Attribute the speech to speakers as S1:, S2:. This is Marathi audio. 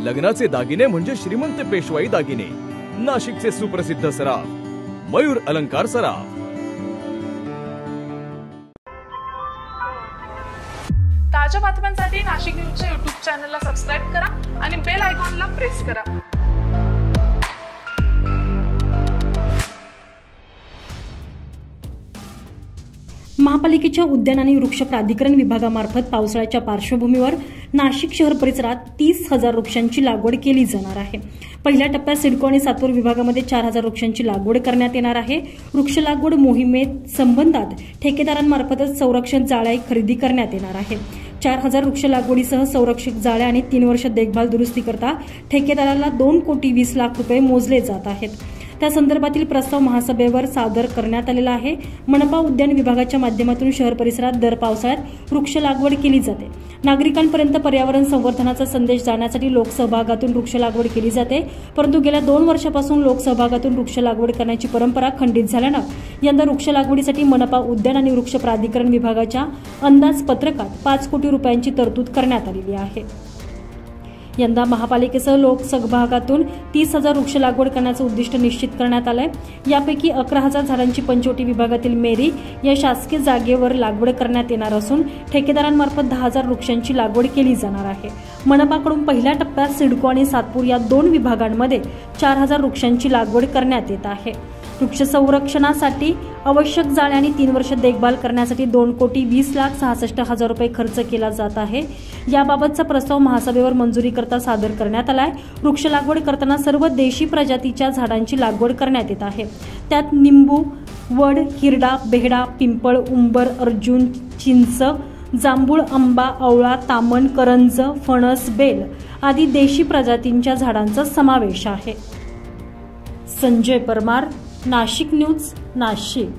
S1: लग्नाचे दागिने म्हणजे श्रीमंत पेशवाई दागिने, नाशिकचे सुप्रसिद्ध सराफ मयूर अलंकार सराफ।
S2: ताज्या बातम्यांसाठी नाशिक न्यूजच्या YouTube चॅनलला सबस्क्राइब करा आणि बेल आयकॉनला प्रेस करा।
S3: महापालिकेच्या उद्यान आणि वृक्ष प्राधिकरण विभागामार्फत पावसाळ्याच्या पार्श्वभूमीवर नाशिक शहर परिसरात 30,000 वृक्षांची लागवड केली जाणार आहे। पहिल्या टप्प्यात सिडको आणि सातूर विभागामध्ये 4,000 वृक्षांची लागवड करण्यात येणार आहे। वृक्ष लागवड मोहिमेत संबंधात ठेकेदारांमार्फतच संरक्षण जाळ्या खरेदी करण्यात येणार आहे। 4,000 वृक्ष लागवडीसह संरक्षक जाळ्या आणि 3 वर्ष देखभाल दुरुस्ती करता ठेकेदाराला 2,20,00,000 रुपये मोजले जात आहेत। त्या संदर्भातील प्रस्ताव महासभेवर सादर करण्यात आलेला आहे। मनपा उद्यान विभागाच्या माध्यमातून शहर परिसरात दर पावसाळ्यात वृक्ष लागवड केली जाते। नागरिकांपर्यंत पर्यावरण संवर्धनाचा संदेश जाण्यासाठी लोकसहभागातून वृक्ष लागवड केली जाते, परंतु गेल्या 2 वर्षापासून लोकसहभागातून वृक्ष लागवड करण्याची परंपरा खंडित झाल्यानं यंदा वृक्ष लागवडीसाठी मनपा उद्यान आणि वृक्ष प्राधिकरण विभागाच्या अंदाजपत्रकात 5 कोटी रुपयांची तरतूद करण्यात आलेली आहे। यंदा महापालिकेसह लोकसहभागातून 30,000 वृक्ष लागवड करण्याचं उद्दिष्ट निश्चित करण्यात आलंय। यापैकी 11,000 झाडांची पंचवटी विभागातील मेरी या शासकीय जागेवर लागवड करण्यात येणार असून ठेकेदारांमार्फत 10,000 वृक्षांची लागवड केली जाणार आहे। मनपाकडून पहिल्या टप्प्यात सिडको आणि सातपूर या 2 विभागांमध्ये 4,000 वृक्षांची लागवड करण्यात येत आहे। वृक्ष संरक्षणासाठी आवश्यक जाळ्या आणि 3 वर्ष देखभाल करण्यासाठी 2,20,66,000 रुपये खर्च केला जात आहे। याबाबतचा प्रस्ताव महासभेवर मंजुरीकरता सादर करण्यात आलाय। वृक्ष लागवड करताना सर्व देशी प्रजातीच्या झाडांची लागवड करण्यात येत आहे। त्यात निंबू, वड, हिरडा, बेहडा, पिंपळ, उंबर, अर्जुन, चिंच, जांभूळ, आंबा, आवळा, तामण, करंज, फणस, बेल आदी देशी प्रजातींच्या झाडांचा समावेश आहे। संजय परमार, नाशिक न्यूज, नाशिक।